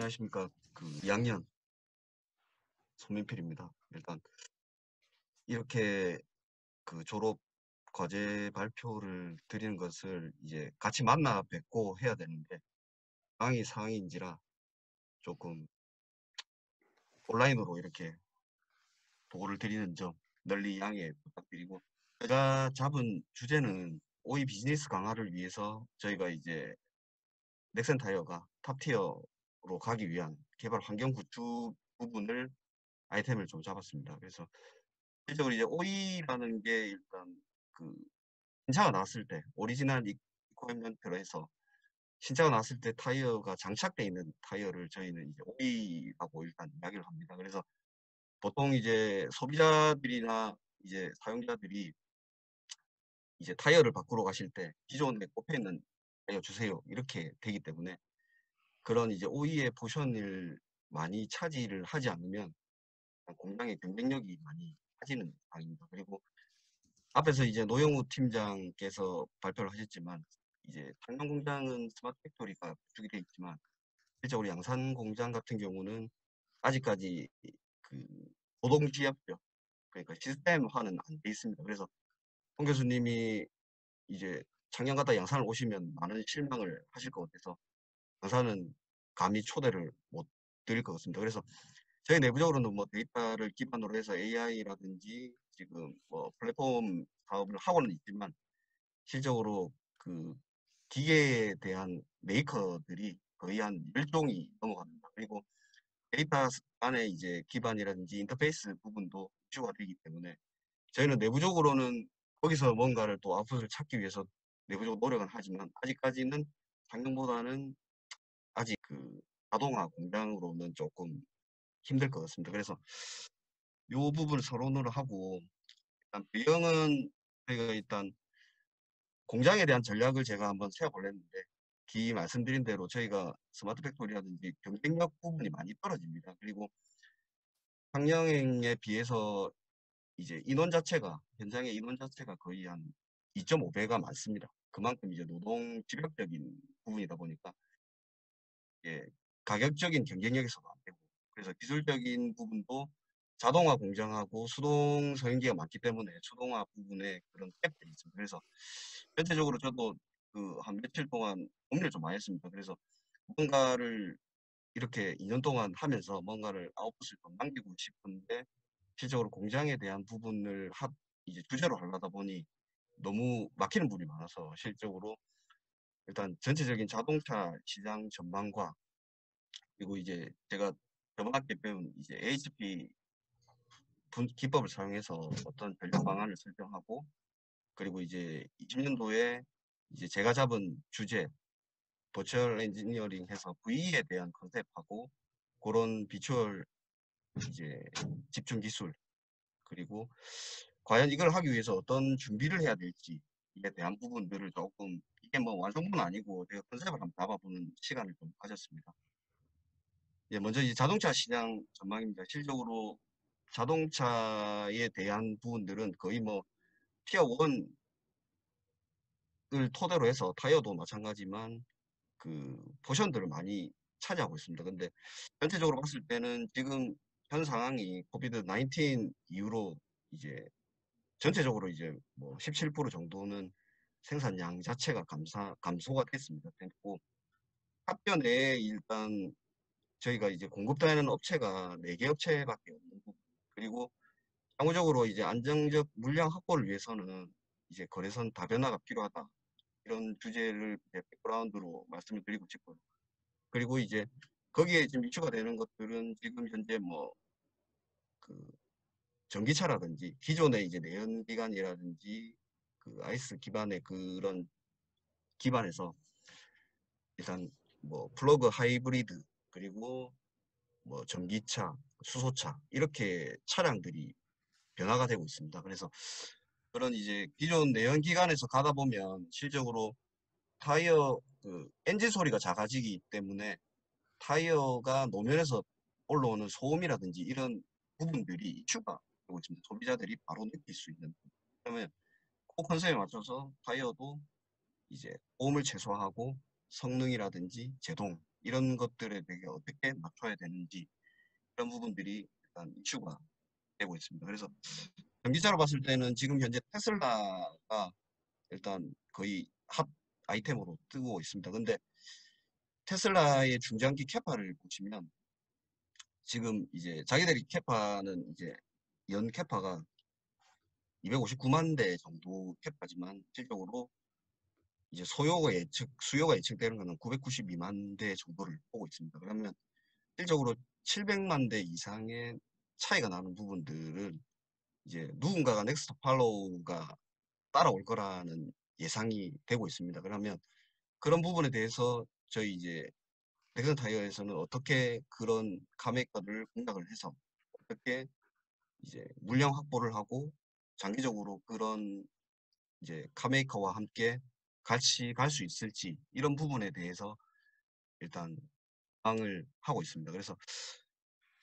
안녕하십니까. 2학년 손민필입니다. 일단 이렇게 졸업 과제 발표를 드리는 것을 이제 같이 만나 뵙고 해야 되는데 상황인지라 조금 온라인으로 이렇게 보고를 드리는 점 널리 양해 부탁드리고, 제가 잡은 주제는 오이 비즈니스 강화를 위해서 저희가 이제 넥센 타이어가 탑티어로 가기 위한 개발 환경 구축 부분을 아이템을 좀 잡았습니다. 그래서 실적으로 이제 오이라는 게 일단 그 신차가 나왔을 때 오리지널 이코멘트로 해서 신차가 나왔을 때 타이어가 장착되어 있는 타이어를 저희는 이제 오이라고 일단 이야기를 합니다. 그래서 보통 이제 소비자들이나 이제 사용자들이 이제 타이어를 바꾸러 가실 때 기존에 꼽혀 있는 타이어 주세요 이렇게 되기 때문에, 그런 이제 오이의 포션을 많이 차지를 하지 않으면 공장의 경쟁력이 많이 빠지는 상황입니다. 그리고 앞에서 이제 노영우 팀장께서 발표를 하셨지만, 이제 탄양 공장은 스마트 팩토리가 구축이 되어 있지만 실제로 양산 공장 같은 경우는 아직까지 그 노동 지압죠. 그러니까 시스템화는 안 돼 있습니다. 그래서 홍 교수님이 이제 작년 갔다 양산을 오시면 많은 실망을 하실 것 같아서 양산은 감히 초대를 못 드릴 것 같습니다. 그래서 저희 내부적으로는 뭐 데이터를 기반으로 해서 AI라든지 지금 뭐 플랫폼 사업을 하고는 있지만, 실적으로 기계에 대한 메이커들이 거의 한 10종이 넘어갑니다. 그리고 데이터 안에 이제 기반이라든지 인터페이스 부분도 이슈가 되기 때문에 저희는 내부적으로는 거기서 뭔가를 또 아웃풋을 찾기 위해서 내부적으로 노력은 하지만, 아직까지는 작년보다는 아직 자동화 공장으로는 조금 힘들 것 같습니다. 그래서 이 부분을 서론으로 하고, 일단 배경은 저희가 일단 공장에 대한 전략을 제가 한번 세워보려는데, 말씀드린 대로 저희가 스마트 팩토리라든지 경쟁력 부분이 많이 떨어집니다. 그리고 상영행에 비해서 이제 현장의 인원 자체가 거의 한 2.5배가 많습니다. 그만큼 이제 노동 집약적인 부분이다 보니까 예, 가격적인 경쟁력에서도 안 되고, 그래서 기술적인 부분도 자동화 공장하고 수동 서행기가 많기 때문에 수동화 부분에 그런 갭들이 있습니다. 그래서 전체적으로 저도 한 며칠 동안 고민을 좀 많이 했습니다. 그래서 뭔가를 이렇게 2년 동안 하면서 뭔가를 아웃풋을 좀 남기고 싶은데, 실적으로 공장에 대한 부분을 이제 주제로 하려다 보니 너무 막히는 부분이 많아서, 실적으로 일단 전체적인 자동차 시장 전망과, 그리고 이제 제가 저번 학기에 배운 이제 AHP 기법을 사용해서 어떤 전략 방안을 설정하고, 그리고 이제 20년도에 이제 제가 잡은 주제 버추얼 엔지니어링 해서 VE에 대한 컨셉하고 그런 비주얼 이제 집중 기술, 그리고 과연 이걸 하기 위해서 어떤 준비를 해야 될지에 대한 부분들을 조금, 이게 뭐 완성본은 아니고 제가 컨셉을 한번 잡아보는 시간을 좀 가졌습니다. 예, 먼저 이 자동차 시장 전망입니다. 실적으로 자동차에 대한 부분들은 거의 뭐 티어 1을 토대로 해서 타이어도 마찬가지만 포션들을 많이 차지하고 있습니다. 근데 전체적으로 봤을 때는 지금 현 상황이 코비드 19 이후로 이제 전체적으로 이제 뭐 17% 정도는 생산량 자체가 감소가 됐고, 합교 내에 일단 저희가 이제 공급되는 업체가 4개 업체밖에 없는 부분, 그리고 향후적으로 이제 안정적 물량 확보를 위해서는 이제 거래선 다변화가 필요하다, 이런 주제를 이제 백그라운드로 말씀을 드리고 싶고요. 그리고 이제 거기에 지금 이슈가 되는 것들은 지금 현재 뭐 전기차라든지 기존의 이제 내연기관이라든지 아이스 기반의 그런 기반에서 일단 뭐 플러그 하이브리드, 그리고 뭐 전기차, 수소차 이렇게 차량들이 변화가 되고 있습니다. 그래서 그런 이제 기존 내연기관에서 가다 보면 실적으로 타이어 엔진 소리가 작아지기 때문에 타이어가 노면에서 올라오는 소음이라든지 이런 부분들이 이슈가 되고 있습니다. 소비자들이 바로 느낄 수 있는. 그러면 그 컨셉에 맞춰서 타이어도 이제 소음을 최소화하고 성능이라든지 제동 이런 것들에 대해 어떻게 맞춰야 되는지 이런 부분들이 일단 이슈가 되고 있습니다. 그래서 전기차로 봤을 때는 지금 현재 테슬라가 일단 거의 핫 아이템으로 뜨고 있습니다. 근데 테슬라의 중장기 캐파를 보시면 지금 이제 자기들이 캐파는 이제 연 캐파가 259만 대 정도 캐파지만 실적으로 이제 수요가 예측되는 것은 992만 대 정도를 보고 있습니다. 그러면 실적으로 700만 대 이상의 차이가 나는 부분들은 이제 누군가가 넥스트 팔로우가 따라올 거라는 예상이 되고 있습니다. 그러면 그런 부분에 대해서 저희 이제 넥슨 타이어에서는 어떻게 그런 카메이커를 공략을 해서 어떻게 이제 물량 확보를 하고 장기적으로 그런 이제 카메이커와 함께 같이 갈 수 있을지 이런 부분에 대해서 일단 방을 하고 있습니다. 그래서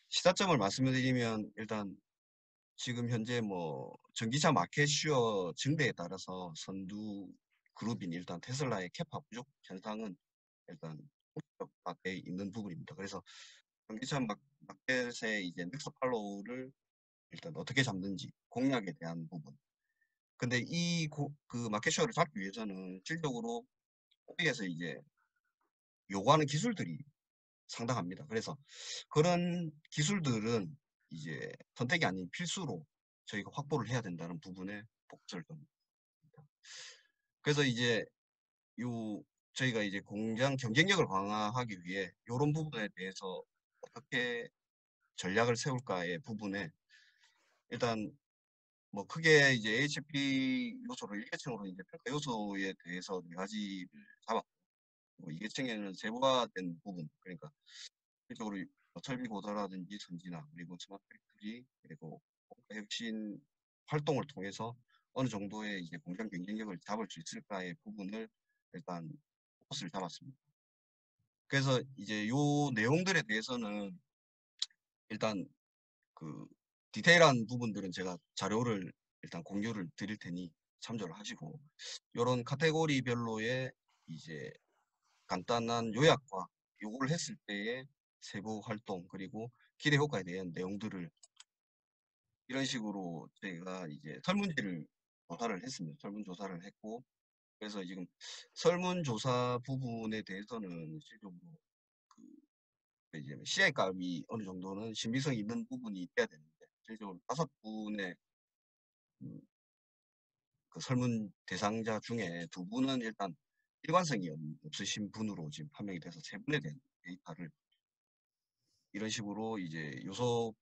시사점을 말씀을 드리면 일단 지금 현재 뭐 전기차 마켓 슈어 증대에 따라서 선두 그룹인 일단 테슬라의 캐파 부족 현상은 일단 돼 있는 부분입니다. 그래서 전기차 마켓의 이제 넥서 팔로우를 일단 어떻게 잡는지 공략에 대한 부분. 근데 그 마켓 슈어를 잡기 위해서는 실적으로 거기에서 이제 요구하는 기술들이 상당합니다. 그래서 그런 기술들은 이제 선택이 아닌 필수로 저희가 확보를 해야 된다는 부분에 복절을 좀. 그래서 이제 요 저희가 이제 공장 경쟁력을 강화하기 위해 이런 부분에 대해서 어떻게 전략을 세울까의 부분에 일단 뭐 크게 이제 HP 요소를 1계층으로 이제 평가 요소에 대해서 네 가지를 잡았고 뭐 2계층에는 세부화된 부분 그러니까 실적으로 설비 고도라든지 선진화 그리고 스마트 팩토리 그리고 혁신 활동을 통해서 어느 정도의 이제 공장 경쟁력을 잡을 수 있을까의 부분을 일단 포커스를 잡았습니다. 그래서 이제 요 내용들에 대해서는 일단 그 디테일한 부분들은 제가 자료를 일단 공유를 드릴 테니 참조를 하시고 요런 카테고리별로의 이제 간단한 요약과 요거를 했을 때의 세부 활동 그리고 기대 효과에 대한 내용들을 이런 식으로 저희가 이제 설문지를 조사를 했습니다. 설문조사를 했고 그래서 지금 설문조사 부분에 대해서는 실질적으로 그 이제 CI 값이 어느 정도는 신빙성이 있는 부분이 있어야 되는데 실질적으로 5분의 그 설문 대상자 중에 2분은 일단 일관성이 없으신 분으로 지금 판명이 돼서 3분에 대한 데이터를 이런 식으로 이제 요소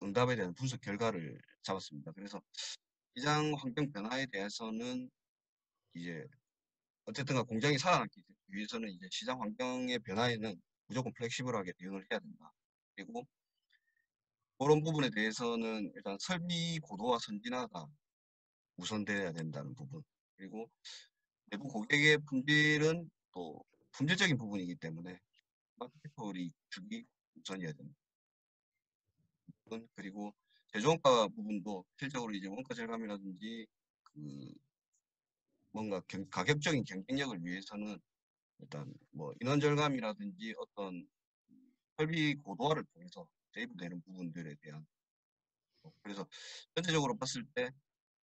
응답에 대한 분석 결과를 잡았습니다. 그래서 시장 환경 변화에 대해서는 이제 어쨌든 공장이 살아남기 위해서는 이제 시장 환경의 변화에는 무조건 플렉시블하게 대응을 해야 된다. 그리고 그런 부분에 대해서는 일단 설비 고도화 선진화가 우선돼야 된다는 부분. 그리고 내부 고객의 품질은 또 품질적인 부분이기 때문에 마케터리 구축이 우선이어야 된다. 그리고 제조원가 부분도 실적으로 이제 원가 절감이라든지 그 뭔가 가격적인 경쟁력을 위해서는 일단 뭐 인원 절감이라든지 어떤 설비 고도화를 통해서 세이브되는 부분들에 대한 그래서 전체적으로 봤을 때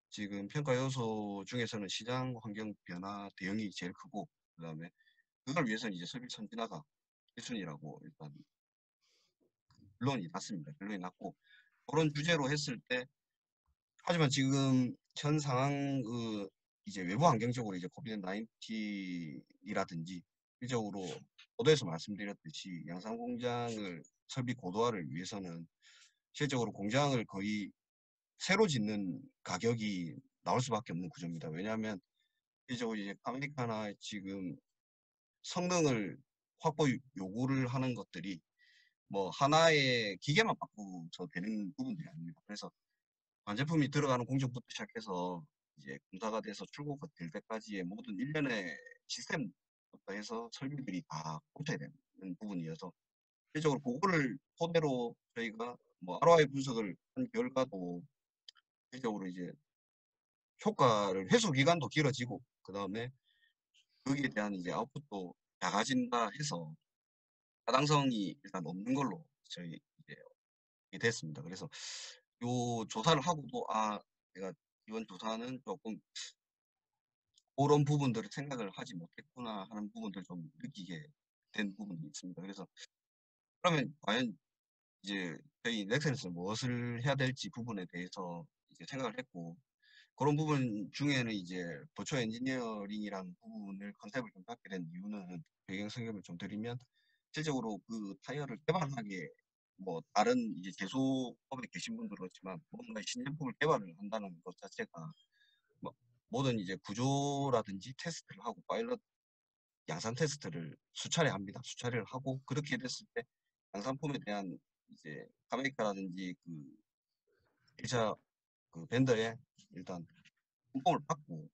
지금 평가 요소 중에서는 시장 환경 변화 대응이 제일 크고 그다음에 그걸 위해서는 이제 설비 선진화가 1순위라고 일단 결론이 났습니다. 결론이 났고 그런 주제로 했을 때 하지만 지금 현 상황 이제 외부 환경적으로 이제 코비드 19이라든지 실적으로 보도에서 말씀드렸듯이 양산 공장을 설비 고도화를 위해서는 실적으로 공장을 거의 새로 짓는 가격이 나올 수밖에 없는 구조입니다. 왜냐하면 실적으로 이제 아메리카나 지금 성능을 확보 요구를 하는 것들이 뭐 하나의 기계만 바꾸서 되는 부분들이 아닙니다. 그래서 완제품이 들어가는 공정부터 시작해서 이제 공사가 돼서 출고가 될 때까지의 모든 일련의 시스템부터 해서 설비들이 다 고쳐야 되는 부분이어서 실적으로 그거를 토대로 저희가 뭐 ROI 분석을 한 결과도 실적으로 이제 효과를 회수 기간도 길어지고 그 다음에 거기에 대한 이제 아웃풋도 작아진다 해서 타당성이 일단 없는 걸로 저희 이제 됐습니다. 그래서 요 조사를 하고도 내가 이번 조사는 조금 그런 부분들을 생각을 하지 못했구나 하는 부분들 좀 느끼게 된 부분이 있습니다. 그래서 그러면 과연 이제 저희 넥센에서 무엇을 해야 될지 부분에 대해서 이제 생각을 했고, 그런 부분 중에는 이제 버추얼 엔지니어링이라는 부분을 컨셉을 좀 갖게 된 이유는, 배경 설명을 좀 드리면, 실적으로 그 타이어를 개발하게, 뭐 다른 이제 제조업에 계신 분들은 그렇지만 뭔가 신제품을 개발을 한다는 것 자체가 뭐 모든 이제 구조라든지 테스트를 하고 파일럿 양산 테스트를 수차례 합니다. 수차례를 하고, 그렇게 됐을 때 양산품에 대한 이제 카메이카라든지 그 1차 그 벤더에 일단 컨펌을 받고,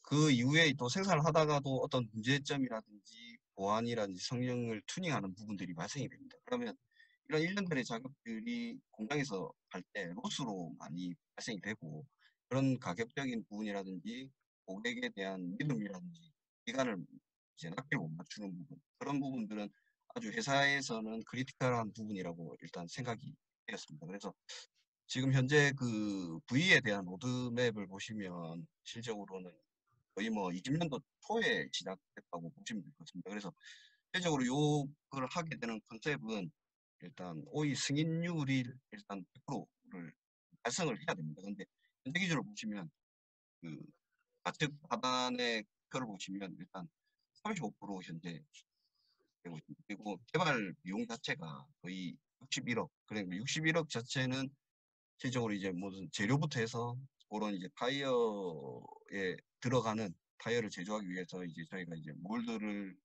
그 이후에 또 생산을 하다가도 어떤 문제점이라든지 보안이라든지 성능을 튜닝하는 부분들이 발생이 됩니다. 그러면 이런 1년짜리 작업들이 공장에서 할 때 로스로 많이 발생이 되고, 그런 가격적인 부분이라든지 고객에 대한 믿음이라든지 기간을 이제 납기를 못 맞추는 부분, 그런 부분들은 아주 회사에서는 크리티컬한 부분이라고 일단 생각이 되었습니다. 그래서 지금 현재 그 V에 대한 로드맵을 보시면 실적으로는 거의 뭐 20년도 초에 시작했다고 보시면 될 것 같습니다. 그래서 실적으로 요걸 하게 되는 컨셉은 일단 OE 승인율이 일단 100%를 달성을 해야 됩니다. 근데 현재 기준으로 보시면 그 좌측 하단의 표를 보시면 일단 35% 현재 되고 있습니다. 그리고 개발 비용 자체가 거의 61억. 그러니까 61억 자체는 실적으로 이제 무슨 재료부터 해서 그런 이제 타이어에 들어가는 타이어를 제조하기 위해서 이제 저희가 이제 몰드를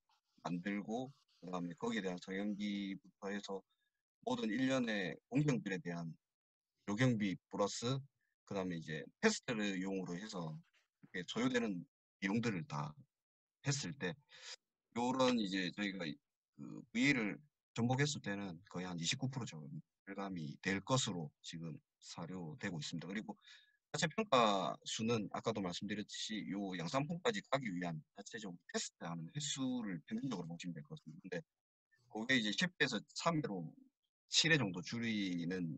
만들고, 그다음에 거기에 대한 성형기부터 해서 모든 일련의 공정들에 대한 요경비 플러스, 그다음에 이제 테스트를 이용으로 해서 이렇게 소요되는 비용들을 다 했을 때, 요런 이제 저희가 그 VA를 전복했을 때는 거의 한 29% 정도 절감이 될 것으로 지금 사료되고 있습니다. 그리고 자체 평가 수는 아까도 말씀드렸듯이 요 양산품까지 가기 위한 자체적으로 테스트하는 횟수를 평균적으로 보시면 될 것 같습니다. 근데 그게 이제 10에서 3회로 7회 정도 줄이는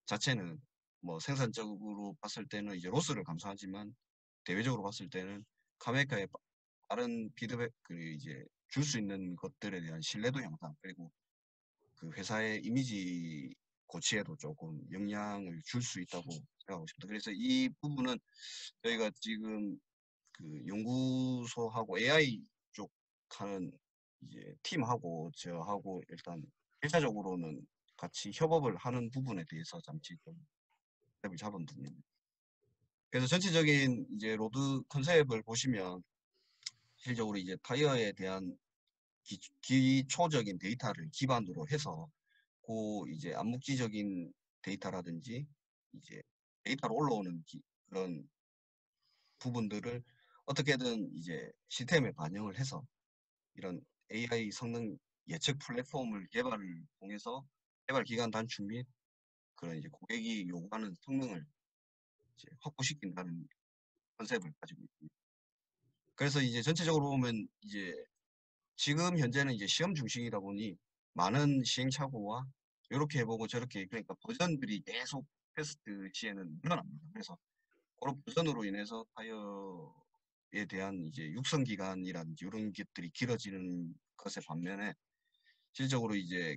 자체는 뭐 생산적으로 봤을 때는 이제 로스를 감소하지만, 대외적으로 봤을 때는 카메이카의 빠른 피드백, 그 이제 줄 수 있는 것들에 대한 신뢰도 향상, 그리고 그 회사의 이미지 고치에도 조금 영향을 줄 수 있다고 생각하고 있습니다. 그래서 이 부분은 저희가 지금 그 연구소하고 AI 쪽 하는 이제 팀하고 저하고 일단 1차적으로는 같이 협업을 하는 부분에 대해서 잠시 좀 컨셉을 잡은 부분입니다. 그래서 전체적인 이제 로드 컨셉을 보시면 실질적으로 이제 타이어에 대한 기초적인 데이터를 기반으로 해서 그 이제 암묵지적인 데이터라든지 이제 데이터로 올라오는 그런 부분들을 어떻게든 이제 시스템에 반영을 해서 이런 AI 성능 예측 플랫폼을 개발을 통해서 개발 기간 단축 및 그런 이제 고객이 요구하는 성능을 이제 확보시킨다는 컨셉을 가지고 있습니다. 그래서 이제 전체적으로 보면 이제 지금 현재는 이제 시험 중식이다 보니 많은 시행착오와 이렇게 해보고 저렇게, 그러니까 버전들이 계속 테스트 시에는 늘어납니다. 그래서 그런 버전으로 인해서 타이어에 대한 이제 육성 기간이라든지 이런 것들이 길어지는 것에 반면에, 실질적으로 이제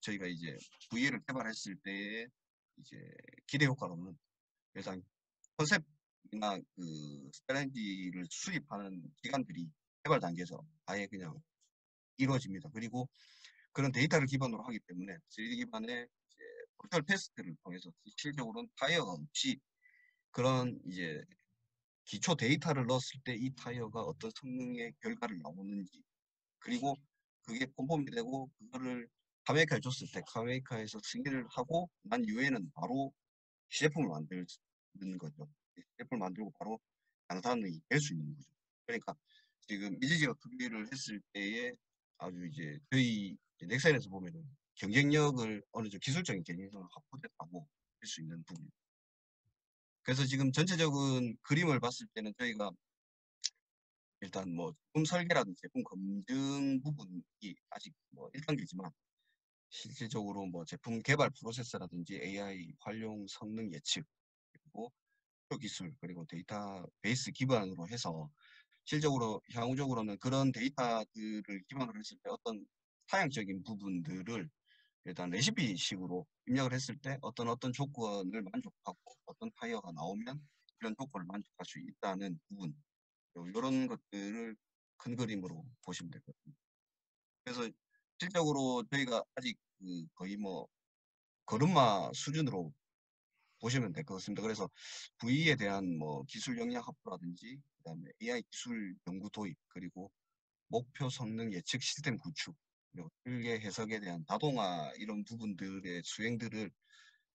저희가 이제 VA를 개발했을 때의 이제 기대 효과로는 일단 컨셉이나 그 스트레인지를 수립하는 기간들이 개발 단계에서 아예 그냥 이루어집니다. 그리고 그런 데이터를 기반으로 하기 때문에 3D 기반의 이제 포털 테스트를 통해서 실질적으로는 타이어가 없이 그런 이제 기초 데이터를 넣었을 때 이 타이어가 어떤 성능의 결과를 나오는지, 그리고 그게 콤펌이 되고 그거를 카메이카에 줬을 때 카메이카에서 승인을 하고 난 이후에는 바로 시제품을 만드는 거죠. 시제품을 만들고 바로 양산이 될 수 있는 거죠. 그러니까 지금 이지지가 투기를 했을 때에 아주 이제 저희 넥센에서 보면은 경쟁력을 어느 정도 기술적인 경쟁력을 확보됐다고 할 수 있는 부분. 그래서 지금 전체적인 그림을 봤을 때는 저희가 일단 뭐 제품 설계라든지 제품 검증 부분이 아직 뭐 1단계지만 실질적으로 뭐 제품 개발 프로세스라든지 AI 활용 성능 예측 그리고 기술 그리고 데이터베이스 기반으로 해서 실적으로 향후적으로는 그런 데이터들을 기반으로 했을 때 어떤 사양적인 부분들을 일단 레시피식으로 입력을 했을 때 어떤 조건을 만족하고 어떤 타이어가 나오면 이런 조건을 만족할 수 있다는 부분 이런 것들을 큰 그림으로 보시면 될 것 같습니다. 그래서 실적으로 저희가 아직 거의 뭐 걸음마 수준으로 보시면 될 것 같습니다. 그래서 VE에 대한 뭐 기술 역량 확보라든지 그다음에 AI 기술 연구 도입 그리고 목표 성능 예측 시스템 구축 그리고 설계 해석에 대한 자동화 이런 부분들의 수행들을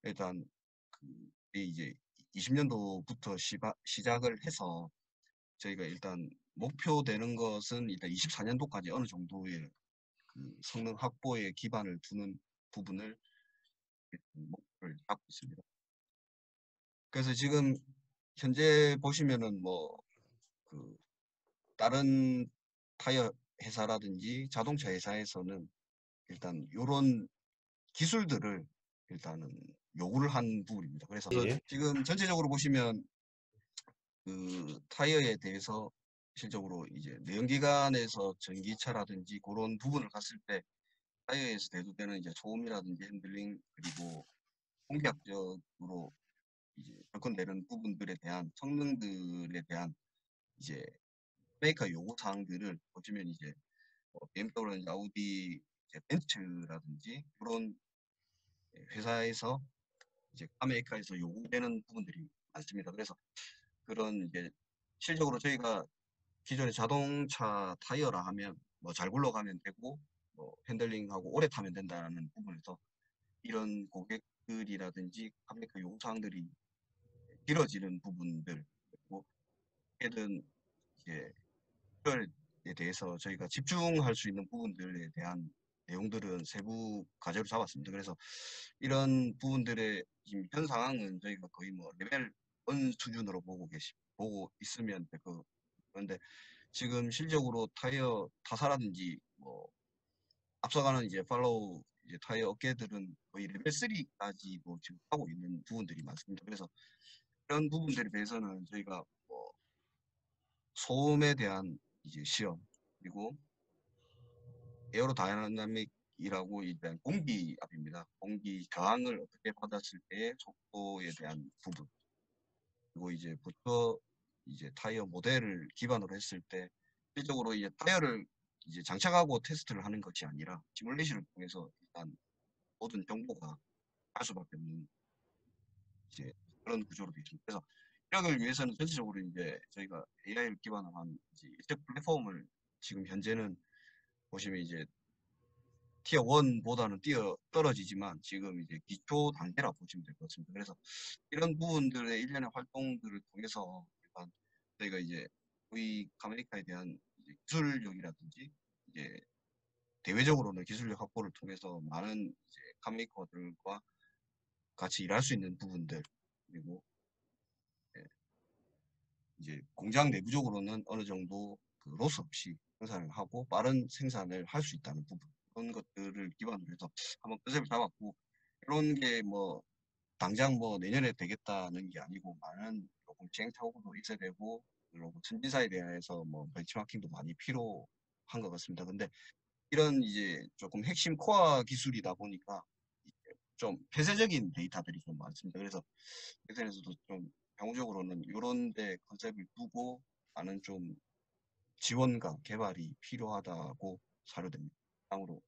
일단 이제 20년도부터 시작을 해서 저희가 일단 목표되는 것은 일단 24년도까지 어느 정도의 성능 확보에 기반을 두는 부분을 목표를 잡고 있습니다. 그래서 지금 현재 보시면은 뭐 다른 타이어 회사라든지 자동차 회사에서는 일단 요런 기술들을 일단은 요구를 한 부분입니다. 그래서 예. 지금 전체적으로 보시면 타이어에 대해서 실적으로 이제 내연기관에서 전기차라든지 그런 부분을 갔을 때 타이어에서 대두되는 이제 소음이라든지 핸들링 그리고 공격적으로 이제 접근되는 부분들에 대한 성능들에 대한 이제 메이커 요구 사항들을 보시면 이제 BMW라든지 아우디, 이제 벤츠라든지 그런 회사에서 이제 카메이커에서 요구되는 부분들이 많습니다. 그래서 그런 이제 실적으로 저희가 기존의 자동차 타이어라 하면 뭐 잘 굴러가면 되고 뭐 핸들링하고 오래 타면 된다는 부분에서 이런 고객들이라든지 카메이커 요구사항들이 길어지는 부분들 그리고 어떻게든 이제 에 대해서 저희가 집중할 수 있는 부분들에 대한 내용들은 세부 과제로 잡았습니다. 그래서 이런 부분들의 지금 현 상황은 저희가 거의 뭐 레벨 1 수준으로 보고 있으면 될 거. 그런데 지금 실적으로 타이어 타사라든지 뭐 앞서가는 이제 팔로우 이제 타이어 업계들은 거의 레벨 3까지도 지금 하고 있는 부분들이 많습니다. 그래서 이런 부분들에 대해서는 저희가 뭐 소음에 대한 이제 시험 그리고 에어로 다이나믹이라고 일단 공기압입니다. 공기 저항을 어떻게 받았을 때의 속도에 대한 부분. 그리고 이제 부터 이제 타이어 모델을 기반으로 했을 때 실적으로 이제 타이어를 이제 장착하고 테스트를 하는 것이 아니라 시뮬레이션을 통해서 일단 모든 정보가 갈 수밖에 없는 이제 그런 구조로 되어 있습니다. 그래서 이력을 위해서는 전체적으로 이제 저희가 AI를 기반으로 한 이제 일적 플랫폼을 지금 현재는 보시면 이제 티어 1보다는 뛰어 떨어지지만 지금 이제 기초 단계라 보시면 될 것 같습니다. 그래서 이런 부분들의 일련의 활동들을 통해서 일단 저희가 이제 V 카메리카에 대한 이제 기술력이라든지 이제 대외적으로는 기술력 확보를 통해서 많은 이제 카메이커들과 같이 일할 수 있는 부분들 그리고 예, 이제 공장 내부적으로는 어느 정도 로스 없이 생산을 하고 빠른 생산을 할 수 있다는 부분 그런 것들을 기반으로 해서 한번 컨셉을 잡았고 이런 게 뭐 당장 뭐 내년에 되겠다는 게 아니고 많은 조금 시행착오도 있어야 되고 그리고 선진사에 대해서 뭐 벤치마킹도 많이 필요한 것 같습니다. 근데 이런 이제 조금 핵심 코어 기술이다 보니까 이제 좀 폐쇄적인 데이터들이 좀 많습니다. 그래서 엑셀에서도 좀 향후적으로는 이런 데 컨셉을 두고 많은 좀 지원과 개발이 필요하다고 사료됩니다. 다음으로